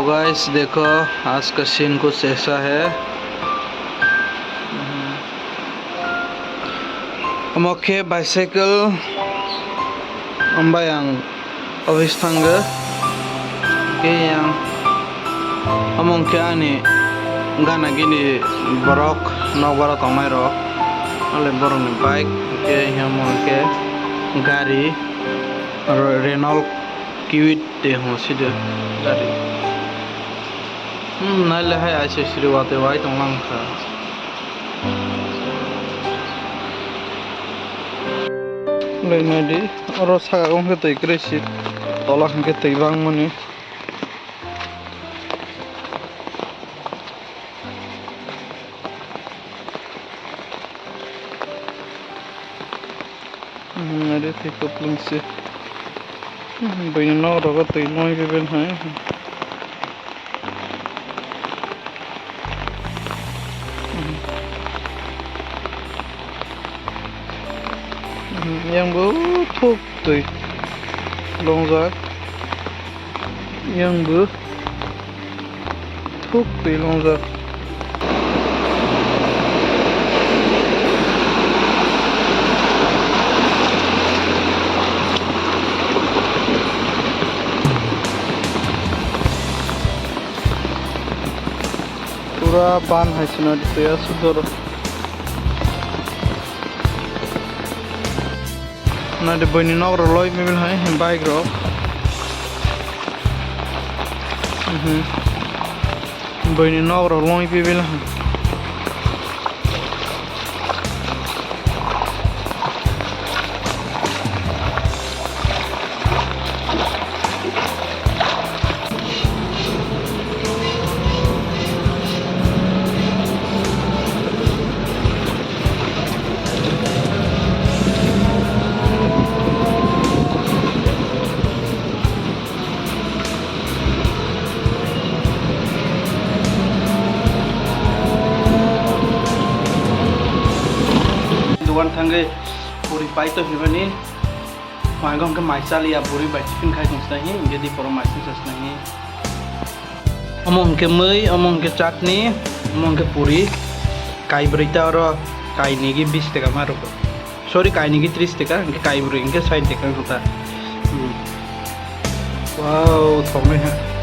Guys देखो आज का सीन कुछ ऐसा है। Oke bicycle yang office tangga yang ke ani gana gini borok nok borok tongmai rok oleh borok ni bike yang ke gari Renault Kwid deh sida gari nalle hai accessory wate wai tonglang kha Lagi orang sekarang kita ikut tolak kita bang mana ada tiga pelengsi banyak orang kita mau beben hai yang betul tuh longgar yang betul tuh longgar pura ban hai sini di ya sudah na de bani nok ro loi mil hai bike ro bani nok ro loi mil hai Duan tangge puri pai to hibani maigom ke maisali ya puri bai chicken khai konstahi jadi poro maisin sasnahi among ke mei among ke chutney among ke puri kai berita oro kai nigi 20 taka maro sorry kai nigi 30 taka ke kai buri ke 60 taka kota wow thongme ha